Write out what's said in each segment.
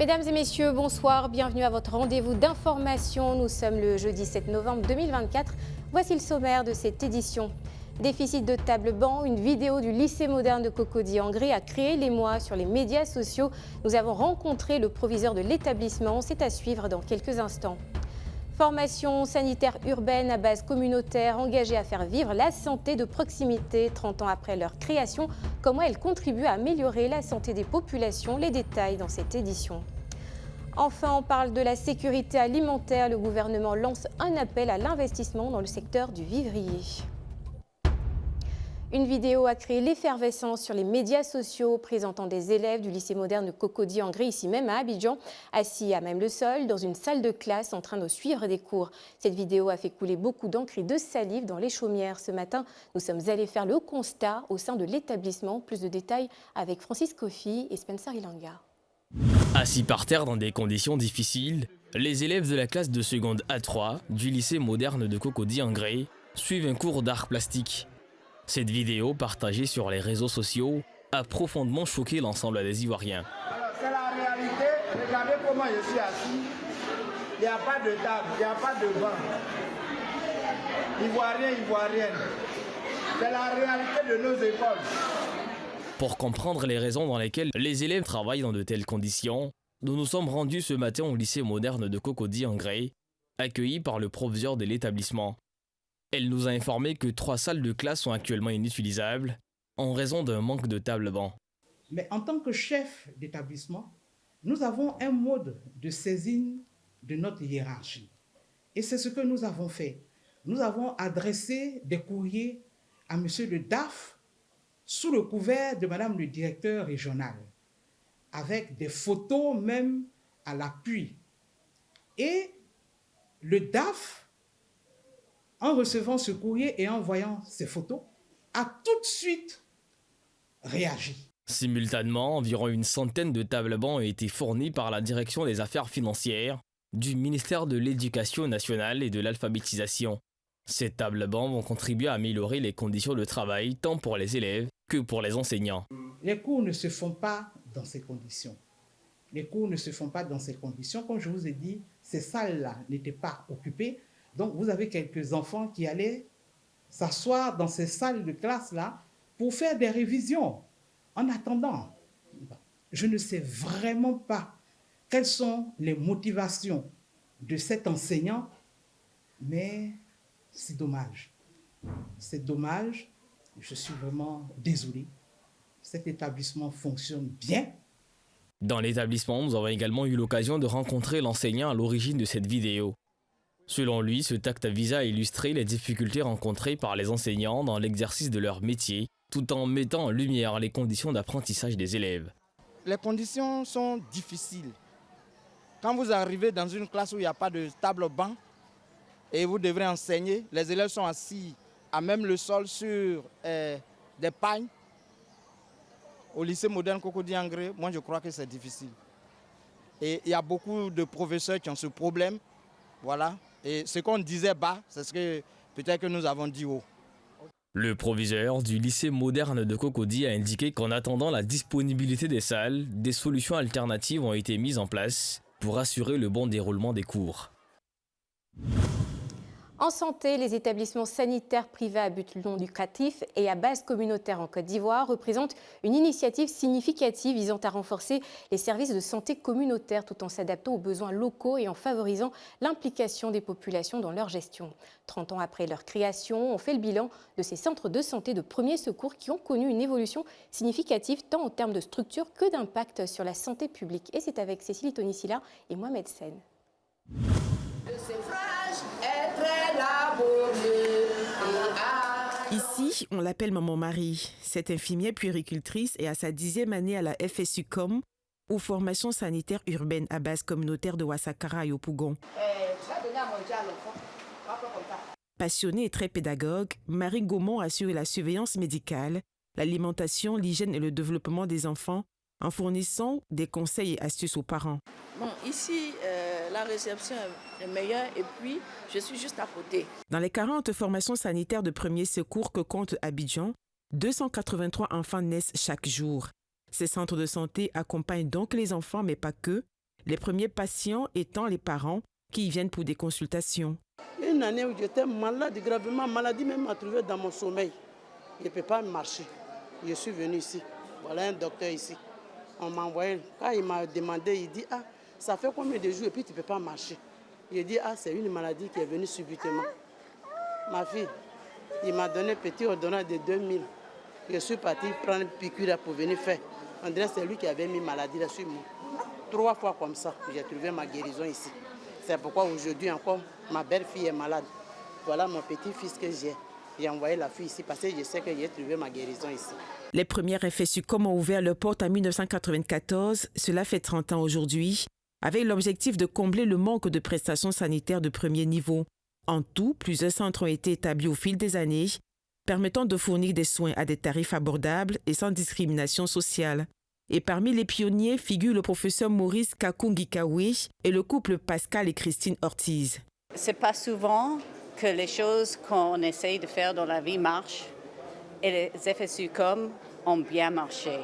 Mesdames et messieurs, bonsoir, bienvenue à votre rendez-vous d'information. Nous sommes le jeudi 7 novembre 2024. Voici le sommaire de cette édition. Déficit de table-banc, une vidéo du lycée moderne de Cocody-en-Gray a créé l'émoi sur les médias sociaux. Nous avons rencontré le proviseur de l'établissement, c'est à suivre dans quelques instants. Formation sanitaire urbaine à base communautaire engagée à faire vivre la santé de proximité 30 ans après leur création. Comment elle contribue à améliorer la santé des populations? Les détails dans cette édition. Enfin, on parle de la sécurité alimentaire. Le gouvernement lance un appel à l'investissement dans le secteur du vivrier. Une vidéo a créé l'effervescence sur les médias sociaux présentant des élèves du lycée moderne de Cocody-en-Gray, ici même à Abidjan, assis à même le sol dans une salle de classe en train de suivre des cours. Cette vidéo a fait couler beaucoup d'encre et de salive dans les chaumières. Ce matin, nous sommes allés faire le constat au sein de l'établissement. Plus de détails avec Francis Kofi et Spencer Ilanga. Assis par terre dans des conditions difficiles, les élèves de la classe de seconde A3 du lycée moderne de Cocody-en-Gray suivent un cours d'art plastique. Cette vidéo, partagée sur les réseaux sociaux, a profondément choqué l'ensemble des Ivoiriens. C'est la réalité. Regardez comment je suis assis. Il n'y a pas de table, il n'y a pas de banc. Ivoirien, ivoirienne. C'est la réalité de nos écoles. Pour comprendre les raisons dans lesquelles les élèves travaillent dans de telles conditions, nous nous sommes rendus ce matin au lycée moderne de Cocody-en-Gray, accueillis par le proviseur de l'établissement. Elle nous a informé que 3 salles de classe sont actuellement inutilisables en raison d'un manque de tables-bancs. Mais en tant que chef d'établissement, nous avons un mode de saisine de notre hiérarchie. Et c'est ce que nous avons fait. Nous avons adressé des courriers à monsieur le DAF sous le couvert de madame le directeur régional, avec des photos même à l'appui. Et le DAF, en recevant ce courrier et en voyant ces photos, a tout de suite réagi. Simultanément, environ une centaine de tables-bancs ont été fournis par la direction des affaires financières du ministère de l'Éducation nationale et de l'alphabétisation. Ces tables-bancs vont contribuer à améliorer les conditions de travail tant pour les élèves que pour les enseignants. Les cours ne se font pas dans ces conditions. Les cours ne se font pas dans ces conditions. Comme je vous ai dit, ces salles-là n'étaient pas occupées. Donc, vous avez quelques enfants qui allaient s'asseoir dans ces salles de classe-là pour faire des révisions. En attendant, je ne sais vraiment pas quelles sont les motivations de cet enseignant, mais c'est dommage. C'est dommage. Je suis vraiment désolé. Cet établissement fonctionne bien. Dans l'établissement, nous avons également eu l'occasion de rencontrer l'enseignant à l'origine de cette vidéo. Selon lui, ce tact vise à illustrer les difficultés rencontrées par les enseignants dans l'exercice de leur métier, tout en mettant en lumière les conditions d'apprentissage des élèves. Les conditions sont difficiles. Quand vous arrivez dans une classe où il n'y a pas de table-banc et vous devrez enseigner, les élèves sont assis à même le sol sur des pagnes. Au lycée moderne Cocody-en-Gray, moi je crois que c'est difficile. Et il y a beaucoup de professeurs qui ont ce problème. Voilà. Et ce qu'on disait bas, c'est ce que peut-être que nous avons dit haut. Le proviseur du lycée moderne de Cocody a indiqué qu'en attendant la disponibilité des salles, des solutions alternatives ont été mises en place pour assurer le bon déroulement des cours. En santé, les établissements sanitaires privés à but non lucratif et à base communautaire en Côte d'Ivoire représentent une initiative significative visant à renforcer les services de santé communautaires tout en s'adaptant aux besoins locaux et en favorisant l'implication des populations dans leur gestion. 30 ans après leur création, on fait le bilan de ces centres de santé de premier secours qui ont connu une évolution significative tant en termes de structure que d'impact sur la santé publique. Et c'est avec Cécilie Tonisila et Mohamed Sen. Ici, on l'appelle Maman Marie. Cette infirmière puéricultrice est à sa 10e année à la FSUCOM, ou formation sanitaire urbaine à base communautaire de Ouassakara à Yopougon. Passionnée et très pédagogue, Marie Gaumont assure la surveillance médicale, l'alimentation, l'hygiène et le développement des enfants en fournissant des conseils et astuces aux parents. Bon, ici, la réception est meilleure et puis je suis juste à côté. Dans les 40 formations sanitaires de premier secours que compte Abidjan, 283 enfants naissent chaque jour. Ces centres de santé accompagnent donc les enfants, mais pas que. les premiers patients étant les parents qui y viennent pour des consultations. Une année où j'étais malade, gravement maladie même m'a trouvé dans mon sommeil. Je ne peux pas marcher. Je suis venu ici. Voilà un docteur ici. On m'a envoyé. Quand il m'a demandé, il dit, ah, ça fait combien de jours et puis tu ne peux pas marcher. Il dit, ah, c'est une maladie qui est venue subitement. Ma fille, il m'a donné petit ordonnance de 2000. Je suis parti prendre une piqûre pour venir faire. On dirait que c'est lui qui avait mis maladie là sur moi. 3 fois comme ça, j'ai trouvé ma guérison ici. C'est pourquoi aujourd'hui encore, ma belle-fille est malade. Voilà mon petit-fils que j'ai. J'ai envoyé la fille ici parce que je sais que j'ai trouvé ma guérison ici. Les premières FSUCOM ont ouvert leurs portes en 1994, cela fait 30 ans aujourd'hui, avec l'objectif de combler le manque de prestations sanitaires de premier niveau. En tout, plusieurs centres ont été établis au fil des années, permettant de fournir des soins à des tarifs abordables et sans discrimination sociale. Et parmi les pionniers figurent le professeur Maurice Kakungikawe et le couple Pascal et Christine Ortiz. C'est pas souvent que les choses qu'on essaye de faire dans la vie marchent et les FSUCOM ont bien marché.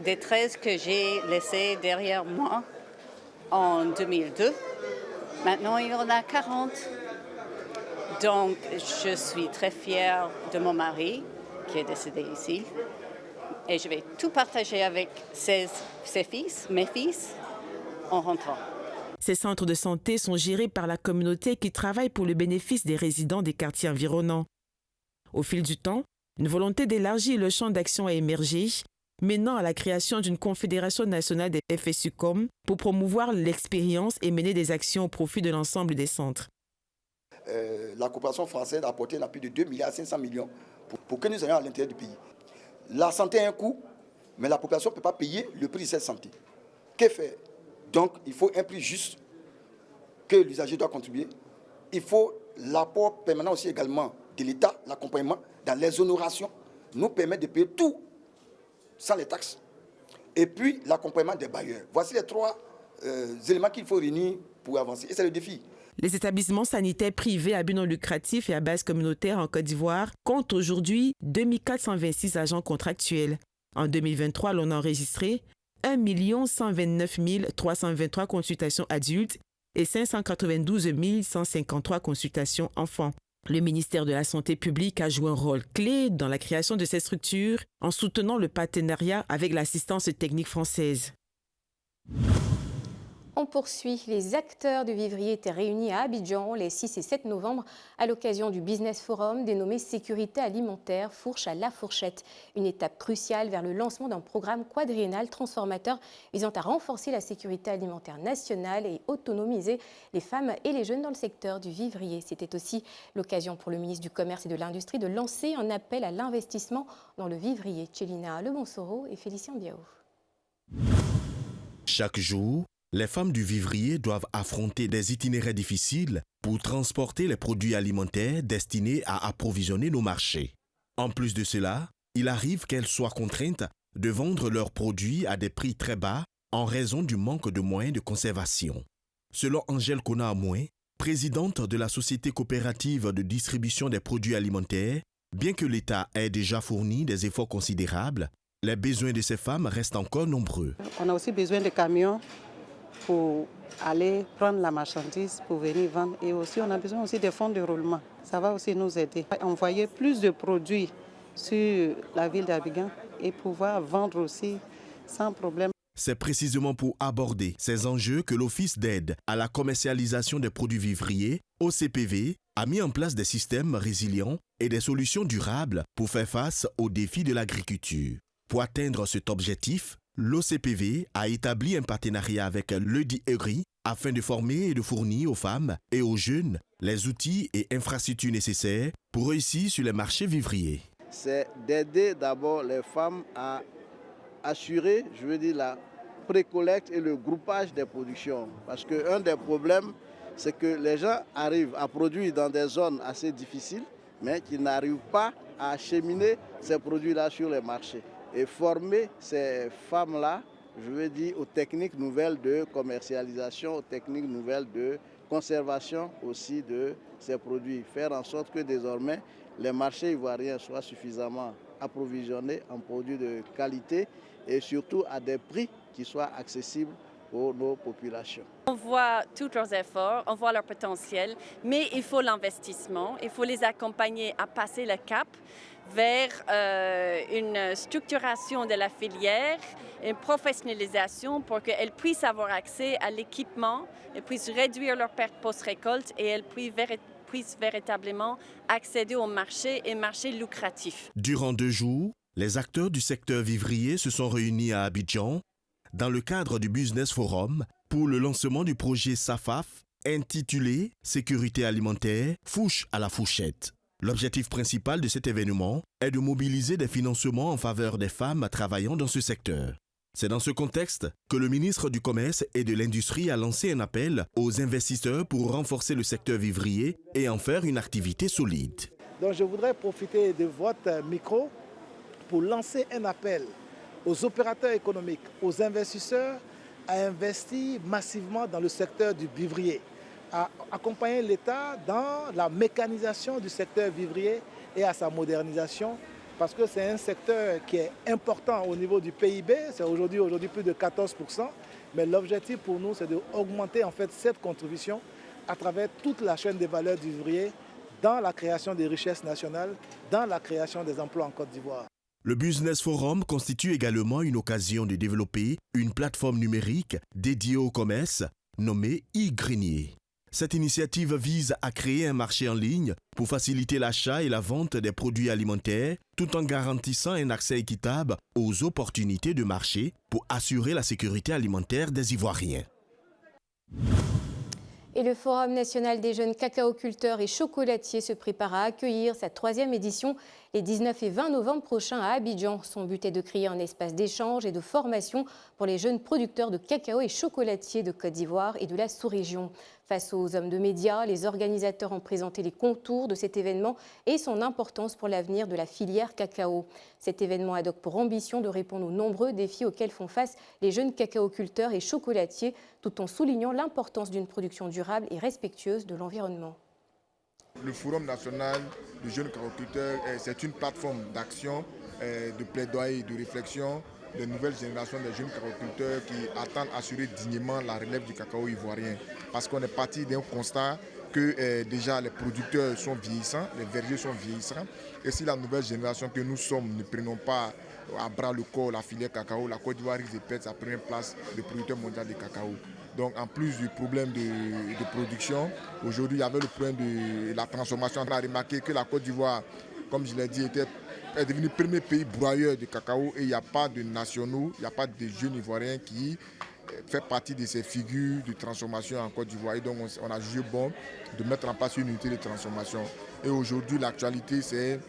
Des 13 que j'ai laissés derrière moi en 2002, maintenant il y en a 40. Donc je suis très fière de mon mari qui est décédé ici. Et je vais tout partager avec ses fils, mes fils, en rentrant. Ces centres de santé sont gérés par la communauté qui travaille pour le bénéfice des résidents des quartiers environnants. Au fil du temps, une volonté d'élargir le champ d'action a émergé, menant à la création d'une confédération nationale des FSUCOM pour promouvoir l'expérience et mener des actions au profit de l'ensemble des centres. La coopération française a apporté un appui de 2,5 milliards pour que nous ayons à l'intérieur du pays. La santé a un coût, mais la population ne peut pas payer le prix de cette santé. Que faire? Donc, il faut un prix juste que l'usager doit contribuer. Il faut l'apport permanent aussi également de l'État, l'accompagnement dans les honorations, nous permet de payer tout sans les taxes. Et puis, l'accompagnement des bailleurs. Voici les 3 éléments qu'il faut réunir pour avancer. Et c'est le défi. Les établissements sanitaires privés à but non lucratif et à base communautaire en Côte d'Ivoire comptent aujourd'hui 2426 agents contractuels. En 2023, l'on a enregistré 1 129 323 consultations adultes et 592 153 consultations enfants. Le ministère de la Santé publique a joué un rôle clé dans la création de ces structures en soutenant le partenariat avec l'assistance technique française. On poursuit. Les acteurs du vivrier étaient réunis à Abidjan les 6 et 7 novembre à l'occasion du Business Forum dénommé Sécurité alimentaire, fourche à la fourchette. Une étape cruciale vers le lancement d'un programme quadriennal transformateur visant à renforcer la sécurité alimentaire nationale et autonomiser les femmes et les jeunes dans le secteur du vivrier. C'était aussi l'occasion pour le ministre du Commerce et de l'Industrie de lancer un appel à l'investissement dans le vivrier. Tchélina Lebonsoro et Félicien Biao. Chaque jour, les femmes du vivrier doivent affronter des itinéraires difficiles pour transporter les produits alimentaires destinés à approvisionner nos marchés. En plus de cela, il arrive qu'elles soient contraintes de vendre leurs produits à des prix très bas en raison du manque de moyens de conservation. Selon Angèle Kona-Amouin, présidente de la Société coopérative de distribution des produits alimentaires, bien que l'État ait déjà fourni des efforts considérables, les besoins de ces femmes restent encore nombreux. On a aussi besoin de camions pour aller prendre la marchandise pour venir vendre. Et aussi, on a besoin aussi des fonds de roulement. Ça va aussi nous aider à envoyer plus de produits sur la ville d'Abidjan et pouvoir vendre aussi sans problème. C'est précisément pour aborder ces enjeux que l'Office d'aide à la commercialisation des produits vivriers, OCPV, a mis en place des systèmes résilients et des solutions durables pour faire face aux défis de l'agriculture. Pour atteindre cet objectif, l'OCPV a établi un partenariat avec l'EDI EGRI afin de former et de fournir aux femmes et aux jeunes les outils et infrastructures nécessaires pour réussir sur les marchés vivriers. C'est d'aider d'abord les femmes à assurer, la précollecte et le groupage des productions. Parce qu'un des problèmes, c'est que les gens arrivent à produire dans des zones assez difficiles, mais qu'ils n'arrivent pas à acheminer ces produits-là sur les marchés. Et former ces femmes-là, aux techniques nouvelles de commercialisation, aux techniques nouvelles de conservation aussi de ces produits. Faire en sorte que désormais, les marchés ivoiriens soient suffisamment approvisionnés en produits de qualité et surtout à des prix qui soient accessibles pour nos populations. On voit tous leurs efforts, on voit leur potentiel, mais il faut l'investissement, il faut les accompagner à passer le cap vers une structuration de la filière, une professionnalisation pour qu'elles puissent avoir accès à l'équipement, elles puissent réduire leurs pertes post-récolte et elles puissent véritablement accéder au marché et marché lucratif. Durant 2 jours, les acteurs du secteur vivrier se sont réunis à Abidjan dans le cadre du Business Forum pour le lancement du projet SAFAF intitulé « Sécurité alimentaire, fourche à la fourchette ». L'objectif principal de cet événement est de mobiliser des financements en faveur des femmes travaillant dans ce secteur. C'est dans ce contexte que le ministre du Commerce et de l'Industrie a lancé un appel aux investisseurs pour renforcer le secteur vivrier et en faire une activité solide. Donc je voudrais profiter de votre micro pour lancer un appel aux opérateurs économiques, aux investisseurs à investir massivement dans le secteur du vivrier, à accompagner l'État dans la mécanisation du secteur vivrier et à sa modernisation, parce que c'est un secteur qui est important au niveau du PIB, c'est aujourd'hui plus de 14%, mais l'objectif pour nous, c'est d'augmenter en fait cette contribution à travers toute la chaîne des valeurs du vivrier dans la création des richesses nationales, dans la création des emplois en Côte d'Ivoire. Le Business Forum constitue également une occasion de développer une plateforme numérique dédiée au commerce nommée e-Grenier. Cette initiative vise à créer un marché en ligne pour faciliter l'achat et la vente des produits alimentaires tout en garantissant un accès équitable aux opportunités de marché pour assurer la sécurité alimentaire des Ivoiriens. Et le Forum national des jeunes cacaoculteurs et chocolatiers se prépare à accueillir sa 3e édition les 19 et 20 novembre prochains à Abidjan. Son but est de créer un espace d'échange et de formation pour les jeunes producteurs de cacao et chocolatiers de Côte d'Ivoire et de la sous-région. Face aux hommes de médias, les organisateurs ont présenté les contours de cet événement et son importance pour l'avenir de la filière cacao. Cet événement a donc pour ambition de répondre aux nombreux défis auxquels font face les jeunes cacaoculteurs et chocolatiers, tout en soulignant l'importance d'une production durable et respectueuse de l'environnement. Le Forum national des jeunes cacaoculteurs, c'est une plateforme d'action, de plaidoyer, de réflexion des nouvelles générations de jeunes cacaoculteurs qui attendent assurer dignement la relève du cacao ivoirien. Parce qu'on est parti d'un constat que déjà les producteurs sont vieillissants, les vergers sont vieillissants. Et si la nouvelle génération que nous sommes ne prenons pas à bras le corps la filière cacao, la Côte d'Ivoire risque de perdre sa première place de producteur mondial de cacao. Donc en plus du problème de production, aujourd'hui il y avait le problème de la transformation. On a remarqué que la Côte d'Ivoire, comme je l'ai dit, est devenu le premier pays broyeur de cacao et il n'y a pas de nationaux, il n'y a pas de jeunes Ivoiriens qui fait partie de ces figures de transformation en Côte d'Ivoire. Et donc on a jugé bon de mettre en place une unité de transformation. Et aujourd'hui l'actualité c'est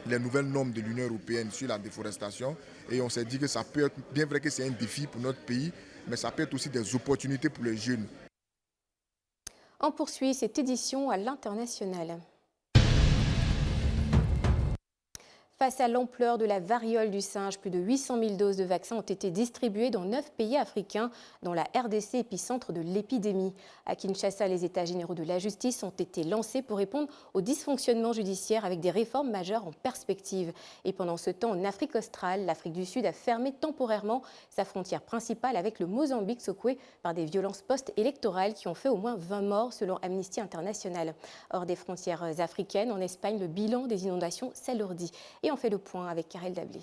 les nouvelles normes de l'Union européenne sur la déforestation. Et on s'est dit que ça peut être, bien vrai que c'est un défi pour notre pays, mais ça peut être aussi des opportunités pour les jeunes. On poursuit cette édition à l'international. Face à l'ampleur de la variole du singe, plus de 800 000 doses de vaccins ont été distribuées dans 9 pays africains, dont la RDC, épicentre de l'épidémie. À Kinshasa, les États généraux de la justice ont été lancés pour répondre aux dysfonctionnements judiciaires avec des réformes majeures en perspective. Et pendant ce temps, en Afrique australe, l'Afrique du Sud a fermé temporairement sa frontière principale avec le Mozambique secoué par des violences post-électorales qui ont fait au moins 20 morts selon Amnesty International. Hors des frontières africaines, en Espagne, le bilan des inondations s'alourdit. Et on fait le point avec Karel Dablé.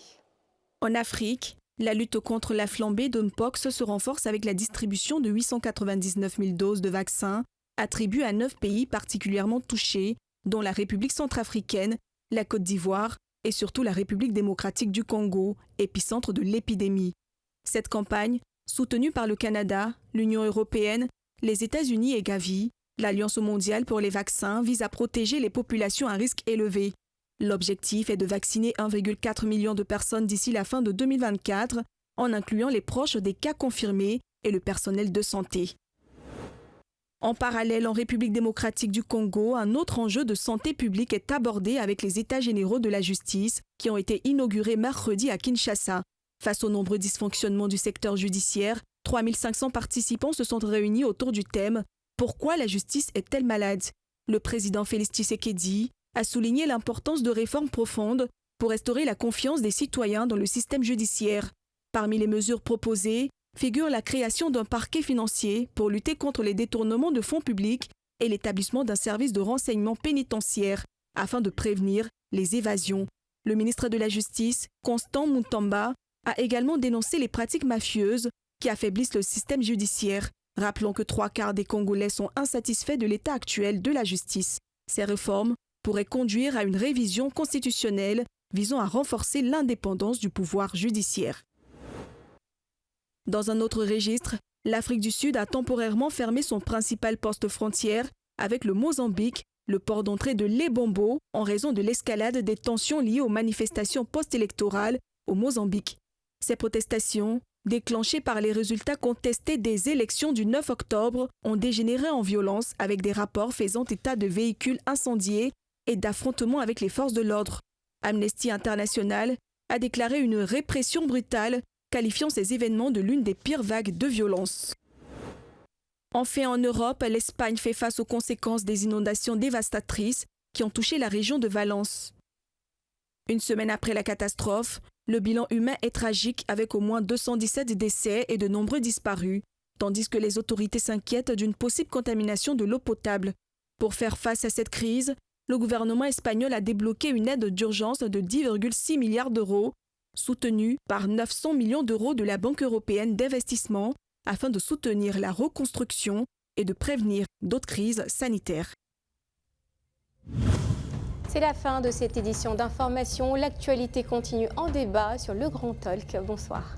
En Afrique, la lutte contre la flambée de Mpox se renforce avec la distribution de 899 000 doses de vaccins attribuées à 9 pays particulièrement touchés, dont la République centrafricaine, la Côte d'Ivoire et surtout la République démocratique du Congo, épicentre de l'épidémie. Cette campagne, soutenue par le Canada, l'Union européenne, les États-Unis et Gavi, l'Alliance mondiale pour les vaccins vise à protéger les populations à risque élevé. L'objectif est de vacciner 1,4 million de personnes d'ici la fin de 2024, en incluant les proches des cas confirmés et le personnel de santé. En parallèle, en République démocratique du Congo, un autre enjeu de santé publique est abordé avec les États généraux de la justice qui ont été inaugurés mercredi à Kinshasa. Face aux nombreux dysfonctionnements du secteur judiciaire, 3500 participants se sont réunis autour du thème « Pourquoi la justice est-elle malade ?» Le président Félix Tshisekedi a souligné l'importance de réformes profondes pour restaurer la confiance des citoyens dans le système judiciaire. Parmi les mesures proposées, figure la création d'un parquet financier pour lutter contre les détournements de fonds publics et l'établissement d'un service de renseignement pénitentiaire afin de prévenir les évasions. Le ministre de la Justice, Constant Mutamba, a également dénoncé les pratiques mafieuses qui affaiblissent le système judiciaire. Rappelons que 3/4 des Congolais sont insatisfaits de l'état actuel de la justice. Ces réformes pourraient conduire à une révision constitutionnelle visant à renforcer l'indépendance du pouvoir judiciaire. Dans un autre registre, l'Afrique du Sud a temporairement fermé son principal poste frontière avec le Mozambique, le port d'entrée de Lebombo, en raison de l'escalade des tensions liées aux manifestations post-électorales au Mozambique. Ces protestations, déclenchées par les résultats contestés des élections du 9 octobre, ont dégénéré en violence avec des rapports faisant état de véhicules incendiés et d'affrontements avec les forces de l'ordre. Amnesty International a déclaré une répression brutale, qualifiant ces événements de l'une des pires vagues de violence. Enfin, en Europe, l'Espagne fait face aux conséquences des inondations dévastatrices qui ont touché la région de Valence. Une semaine après la catastrophe, le bilan humain est tragique avec au moins 217 décès et de nombreux disparus, tandis que les autorités s'inquiètent d'une possible contamination de l'eau potable. Pour faire face à cette crise, le gouvernement espagnol a débloqué une aide d'urgence de 10,6 milliards d'euros, soutenue par 900 millions d'euros de la Banque européenne d'investissement, afin de soutenir la reconstruction et de prévenir d'autres crises sanitaires. C'est la fin de cette édition d'information. L'actualité continue en débat sur le Grand Talk. Bonsoir.